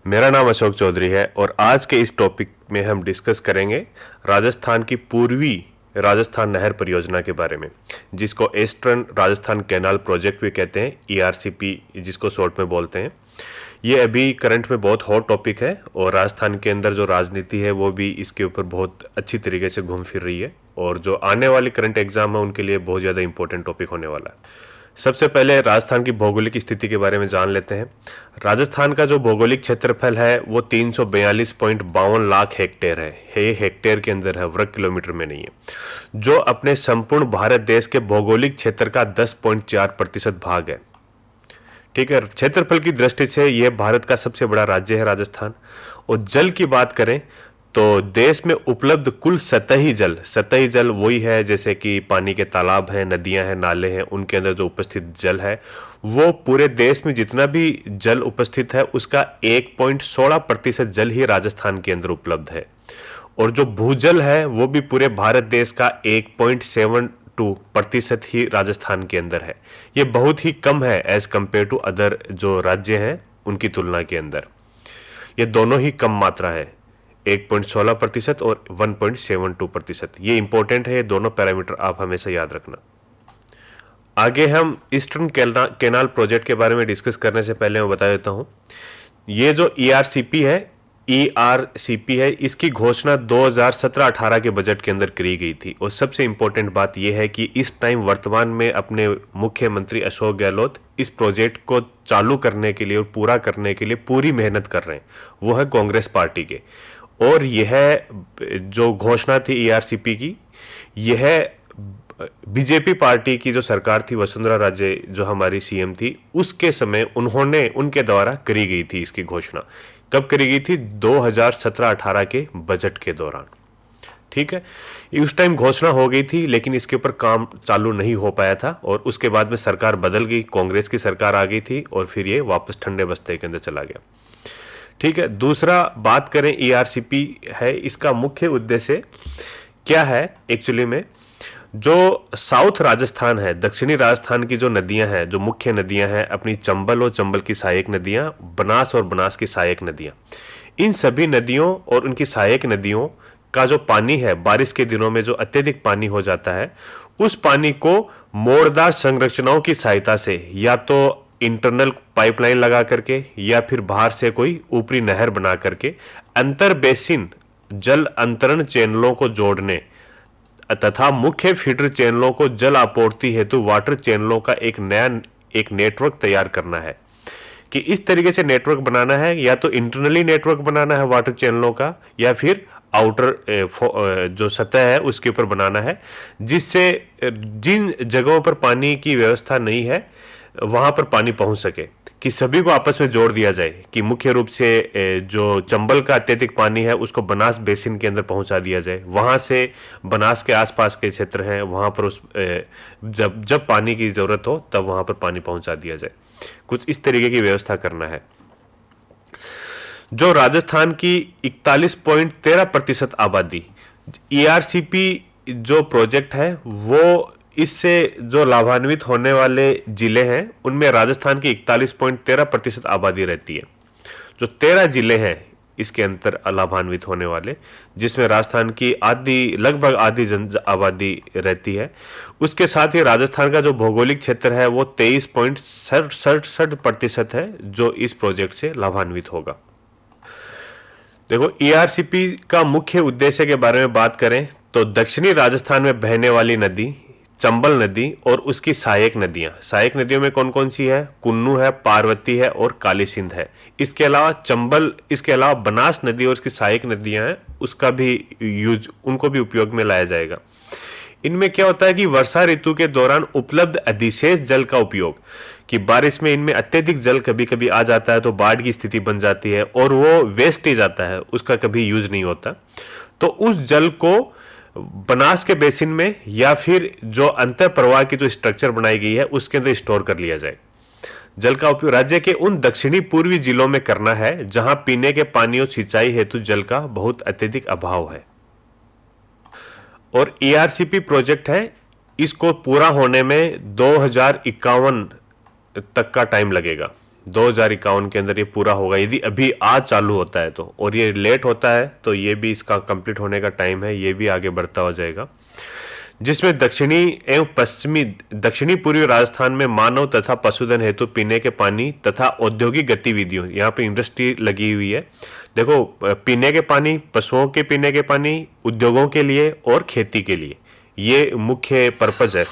मेरा नाम अशोक चौधरी है और आज के इस टॉपिक में हम डिस्कस करेंगे राजस्थान की पूर्वी राजस्थान नहर परियोजना के बारे में, जिसको ईस्टर्न राजस्थान कैनाल प्रोजेक्ट भी कहते हैं, ईआरसीपी जिसको शॉर्ट में बोलते हैं। ये अभी करंट में बहुत हॉट टॉपिक है और राजस्थान के अंदर जो राजनीति है वो भी इसके ऊपर बहुत अच्छी तरीके से घूम फिर रही है और जो आने वाली करंट एग्जाम है उनके लिए बहुत ज़्यादा इंपॉर्टेंट टॉपिक होने वाला है। सबसे पहले राजस्थान की भौगोलिक स्थिति के बारे में जान लेते हैं। राजस्थान का जो भौगोलिक क्षेत्रफल है वो 342.52 लाख हेक्टेयर है। ये हेक्टेयर के अंदर है, वर्ग किलोमीटर में नहीं है, जो अपने संपूर्ण भारत देश के भौगोलिक क्षेत्र का 10.4% भाग है। ठीक है, क्षेत्रफल की दृष्टि से यह भारत का सबसे बड़ा राज्य है राजस्थान। और जल की बात करें तो देश में उपलब्ध कुल सतही जल वही है जैसे कि पानी के तालाब हैं, नदियां हैं, नाले हैं, उनके अंदर जो उपस्थित जल है वो पूरे देश में जितना भी जल उपस्थित है उसका 1.16% जल ही राजस्थान के अंदर उपलब्ध है। और जो भूजल है वो भी पूरे भारत देश का 1.72% ही राजस्थान के अंदर है। ये बहुत ही कम है एज कंपेयर टू अदर जो राज्य हैं उनकी तुलना के अंदर। ये दोनों ही कम मात्रा है, 1.16% और 1.72%। ये इंपॉर्टेंट है, ये दोनों पैरामीटर आप हमेशा याद रखना। आगे हम ईस्टर्न कैनाल प्रोजेक्ट के बारे में डिस्कस करने से पहले मैं बता देता हूं, ये जो ईआरसीपी है, इसकी घोषणा 2017-18 के बजट के अंदर करी गई थी। और सबसे इंपॉर्टेंट बात यह है कि इस टाइम वर्तमान में अपने मुख्यमंत्री अशोक गहलोत इस प्रोजेक्ट को चालू करने के लिए और पूरा करने के लिए पूरी मेहनत कर रहे हैं, वो है कांग्रेस पार्टी के। और यह जो घोषणा थी ईआरसीपी की, यह बीजेपी पार्टी की जो सरकार थी, वसुंधरा राजे जो हमारी सीएम थी, उसके समय उनके द्वारा करी गई थी। इसकी घोषणा कब करी गई थी? 2017-18 के बजट के दौरान। ठीक है, उस टाइम घोषणा हो गई थी लेकिन इसके ऊपर काम चालू नहीं हो पाया था और उसके बाद में सरकार बदल गई, कांग्रेस की सरकार आ गई थी और फिर ये वापस ठंडे बस्ते के अंदर चला गया। ठीक है, दूसरा बात करें ईआरसीपी है, इसका मुख्य उद्देश्य क्या है एक्चुअली में? जो साउथ राजस्थान है, दक्षिणी राजस्थान की जो नदियां हैं, जो मुख्य नदियां हैं अपनी, चंबल और चंबल की सहायक नदियां, बनास और बनास की सहायक नदियां, इन सभी नदियों और उनकी सहायक नदियों का जो पानी है बारिश के दिनों में जो अत्यधिक पानी हो जाता है, उस पानी को मोड़दार संरचनाओं की सहायता से या तो इंटरनल पाइपलाइन लगा करके या फिर बाहर से कोई ऊपरी नहर बना करके अंतर बेसिन जल अंतरण चैनलों को जोड़ने तथा मुख्य फीडर चैनलों को जल आपूर्ति हेतु वाटर चैनलों का एक नेटवर्क तैयार करना है। कि इस तरीके से नेटवर्क बनाना है, या तो इंटरनली नेटवर्क बनाना है वाटर चैनलों का, या फिर आउटर जो सतह है उसके ऊपर बनाना है, जिससे जिन जगहों पर पानी की व्यवस्था नहीं है वहां पर पानी पहुंच सके, कि सभी को आपस में जोड़ दिया जाए। कि मुख्य रूप से जो चंबल का अत्यधिक पानी है उसको बनास बेसिन के अंदर पहुंचा दिया जाए, वहां से बनास के आसपास के क्षेत्र हैं वहां पर जब पानी की जरूरत हो तब वहां पर पानी पहुंचा दिया जाए। कुछ इस तरीके की व्यवस्था करना है। जो राजस्थान की 41.13% आबादी, ईआरसीपी जो प्रोजेक्ट है वो इससे जो लाभान्वित होने वाले जिले हैं उनमें राजस्थान की 41.13% आबादी रहती है। जो 13 जिले हैं इसके अंतर लाभान्वित होने वाले, जिसमें राजस्थान की लगभग आधी जन आबादी रहती है। उसके साथ ही राजस्थान का जो भौगोलिक क्षेत्र है वो 23.67% है जो इस प्रोजेक्ट से लाभान्वित होगा। देखो, ईआरसीपी का मुख्य उद्देश्य के बारे में बात करें तो दक्षिणी राजस्थान में बहने वाली नदी चंबल नदी और उसकी सहायक नदियों में कौन कौन सी है? कुन्नू है, पार्वती है और काली सिंध है। इसके अलावा बनास नदी और उसकी सहायक नदियां हैं, उसका भी उनको भी उपयोग में लाया जाएगा। इनमें क्या होता है कि वर्षा ऋतु के दौरान उपलब्ध अधिशेष जल का उपयोग, कि बारिश में इनमें अत्यधिक जल कभी कभी आ जाता है तो बाढ़ की स्थिति बन जाती है और वो वेस्टेज आता है, उसका कभी यूज नहीं होता, तो उस जल को बनास के बेसिन में या फिर जो अंतर प्रवाह की जो स्ट्रक्चर बनाई गई है उसके अंदर स्टोर कर लिया जाए। जल का उपयोग राज्य के उन दक्षिणी पूर्वी जिलों में करना है जहां पीने के पानी और सिंचाई हेतु जल का बहुत अत्यधिक अभाव है। और ईआरसीपी प्रोजेक्ट है, इसको पूरा होने में 2051 तक का टाइम लगेगा। 2051 के अंदर ये पूरा होगा, यदि अभी आज चालू होता है तो, और ये लेट होता है तो ये भी इसका कंप्लीट होने का टाइम है, ये भी आगे बढ़ता हो जाएगा। जिसमें दक्षिणी पूर्वी राजस्थान में मानव तथा पशुधन हेतु पीने के पानी तथा औद्योगिक गतिविधियों, यहाँ पे इंडस्ट्री लगी हुई है। देखो, पीने के पानी, पशुओं के पीने के पानी, उद्योगों के लिए और खेती के लिए, ये मुख्य पर्पज है।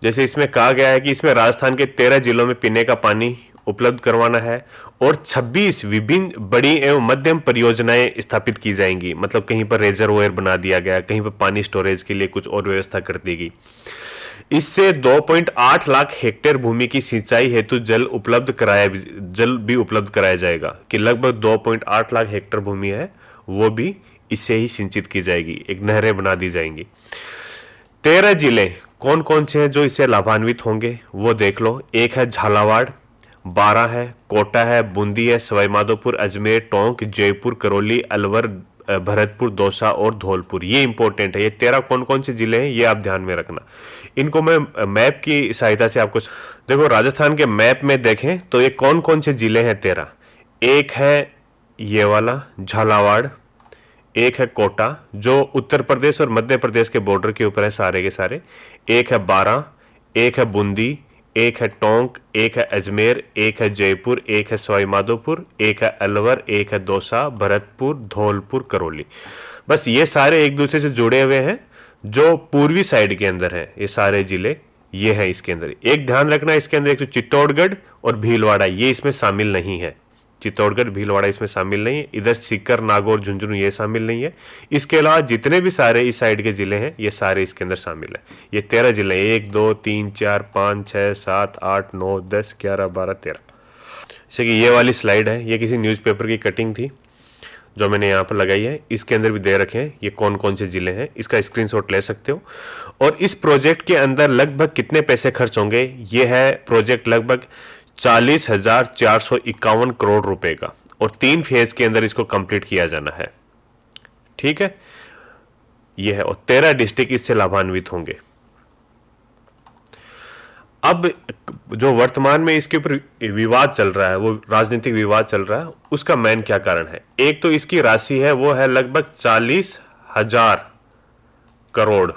जैसे इसमें कहा गया है कि इसमें राजस्थान के 13 जिलों में पीने का पानी उपलब्ध करवाना है और 26 विभिन्न बड़ी एवं मध्यम परियोजनाएं स्थापित की जाएंगी। मतलब कहीं पर रिजर्वोयर बना दिया गया, कहीं पर पानी स्टोरेज के लिए कुछ और व्यवस्था कर दी गई। इससे 2.8 लाख हेक्टेयर भूमि की सिंचाई हेतु जल भी उपलब्ध कराया जाएगा, कि लगभग 2.8 लाख हेक्टेयर भूमि है वो भी इससे ही सिंचित की जाएगी, एक नहरें बना दी जाएंगी। 13 जिले कौन कौन से हैं जो इससे लाभान्वित होंगे वो देख लो। एक है झालावाड़, 12 है कोटा है, बूंदी है, सवाई माधोपुर, अजमेर, टोंक, जयपुर, करौली, अलवर, भरतपुर, दौसा और धौलपुर। ये इंपॉर्टेंट है। ये 13 कौन कौन से जिले हैं ये आप ध्यान में रखना। इनको मैं मैप की सहायता से आपको देखो, राजस्थान के मैप में देखें तो ये कौन कौन से जिले हैं 13। एक है ये वाला झालावाड़, एक है कोटा जो उत्तर प्रदेश और मध्य प्रदेश के बॉर्डर के ऊपर है सारे के सारे, एक है 12, एक है बूंदी, एक है टोंक, एक है अजमेर, एक है जयपुर, एक है सवाई माधोपुर, एक है अलवर, एक है दौसा, भरतपुर, धौलपुर, करौली। बस ये सारे एक दूसरे से जुड़े हुए हैं, जो पूर्वी साइड के अंदर है ये सारे जिले, ये हैं इसके अंदर। एक ध्यान रखना, इसके अंदर एक तो चित्तौड़गढ़ और भीलवाड़ा ये इसमें शामिल नहीं है। चित्तौड़गढ़, भीलवाड़ा इसमें शामिल नहीं है। इधर सीकर, नागौर, झुंझुनू ये शामिल नहीं है। इसके अलावा जितने भी सारे इस साइड के जिले हैं ये सारे इसके अंदर शामिल है। ये 13 जिले, 1 2 3 4 5 6 7 8 9 10 11 12 13। जैसे कि ये वाली स्लाइड है, ये किसी न्यूज़पेपर की कटिंग थी जो मैंने यहाँ पर लगाई है। इसके अंदर भी दे रखे हैं ये कौन कौन से जिले हैं, इसका स्क्रीनशॉट ले सकते हो। और इस प्रोजेक्ट के अंदर लगभग कितने पैसे खर्च होंगे, ये है प्रोजेक्ट लगभग 40,451 करोड़ रुपए का, और 3 फेज के अंदर इसको कंप्लीट किया जाना है। ठीक है, यह है, और 13 डिस्ट्रिक्ट इससे लाभान्वित होंगे। अब जो वर्तमान में इसके ऊपर विवाद चल रहा है, वो राजनीतिक विवाद चल रहा है, उसका मेन क्या कारण है। एक तो इसकी राशि है वो है लगभग 40,000 करोड़,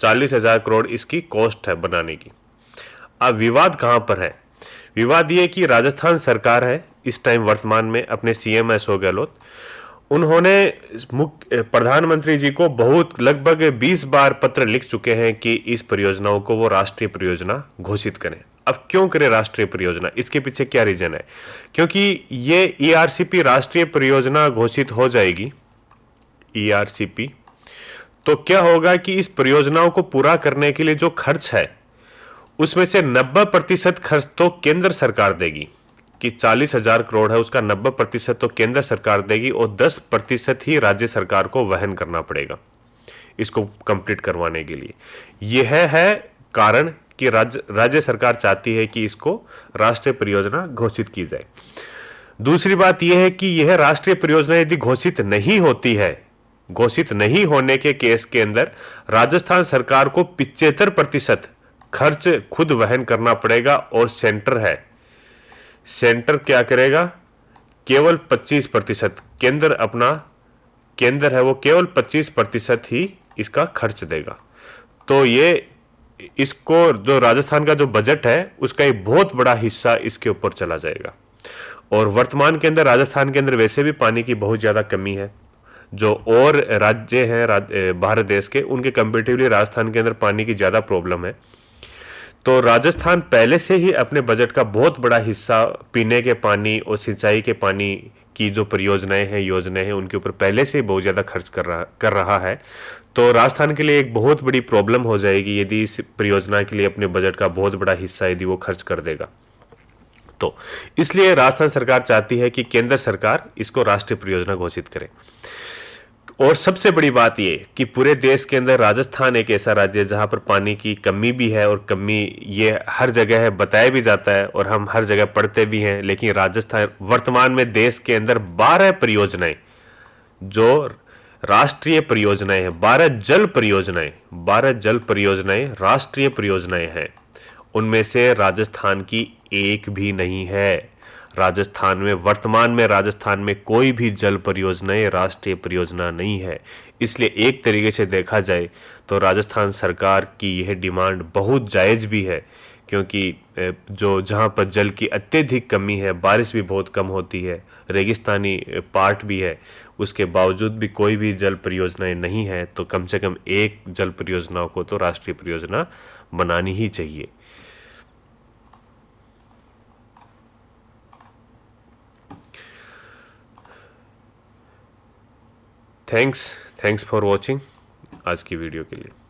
40,000 करोड़ इसकी कॉस्ट है बनाने की। अब विवाद कहां पर है, विवाद ये कि राजस्थान सरकार है इस टाइम वर्तमान में, अपने सीएम अशोक गहलोत, उन्होंने प्रधानमंत्री जी को लगभग 20 बार पत्र लिख चुके हैं कि इस परियोजनाओं को वो राष्ट्रीय परियोजना घोषित करें। अब क्यों करें राष्ट्रीय परियोजना, इसके पीछे क्या रीजन है। क्योंकि ये ईआरसीपी राष्ट्रीय परियोजना घोषित हो जाएगी, ईआरसीपी, तो क्या होगा कि इस परियोजनाओं को पूरा करने के लिए जो खर्च है उसमें से 90% खर्च तो केंद्र सरकार देगी, कि 40,000 करोड़ है उसका 90% तो केंद्र सरकार देगी और 10% ही राज्य सरकार को वहन करना पड़ेगा इसको कंप्लीट करवाने के लिए। यह है कारण कि राज्य सरकार चाहती है कि इसको राष्ट्रीय परियोजना घोषित की जाए। दूसरी बात यह है कि यह राष्ट्रीय परियोजना यदि घोषित नहीं होती है, घोषित नहीं होने के केस के अंदर राजस्थान सरकार को 75% खर्च खुद वहन करना पड़ेगा, और सेंटर क्या करेगा, केवल 25%, केंद्र है वो केवल 25% ही इसका खर्च देगा। तो ये इसको जो राजस्थान का जो बजट है उसका एक बहुत बड़ा हिस्सा इसके ऊपर चला जाएगा। और वर्तमान के अंदर राजस्थान के अंदर वैसे भी पानी की बहुत ज्यादा कमी है, जो और राज्य हैं भारत देश के उनके कंपेरेटिवली राजस्थान के अंदर पानी की ज्यादा प्रॉब्लम है। तो राजस्थान पहले से ही अपने बजट का बहुत बड़ा हिस्सा पीने के पानी और सिंचाई के पानी की जो परियोजनाएं हैं, योजनाएं हैं, उनके ऊपर पहले से बहुत ज़्यादा खर्च कर रहा है। तो राजस्थान के लिए एक बहुत बड़ी प्रॉब्लम हो जाएगी यदि इस परियोजना के लिए अपने बजट का बहुत बड़ा हिस्सा यदि वो खर्च कर देगा। तो इसलिए राजस्थान सरकार चाहती है कि केंद्र सरकार इसको राष्ट्रीय परियोजना घोषित करे। और सबसे बड़ी बात यह कि पूरे देश के अंदर राजस्थान एक ऐसा राज्य है जहां पर पानी की कमी भी है, और कमी ये हर जगह है, बताया भी जाता है और हम हर जगह पढ़ते भी हैं। लेकिन राजस्थान वर्तमान में देश के अंदर 12 परियोजनाएं जो राष्ट्रीय परियोजनाएं हैं, 12 जल परियोजनाएं राष्ट्रीय परियोजनाएं हैं। उनमें से राजस्थान की एक भी नहीं है। राजस्थान में वर्तमान में राजस्थान में कोई भी जल परियोजनाएं राष्ट्रीय परियोजना नहीं है। इसलिए एक तरीके से देखा जाए तो राजस्थान सरकार की यह डिमांड बहुत जायज़ भी है, क्योंकि जो जहाँ पर जल की अत्यधिक कमी है, बारिश भी बहुत कम होती है, रेगिस्तानी पार्ट भी है, उसके बावजूद भी कोई भी जल परियोजनाएं नहीं है, तो कम से कम एक जल परियोजनाओं को तो राष्ट्रीय परियोजना बनानी ही चाहिए। थैंक्स फॉर वॉचिंग आज की वीडियो के लिए।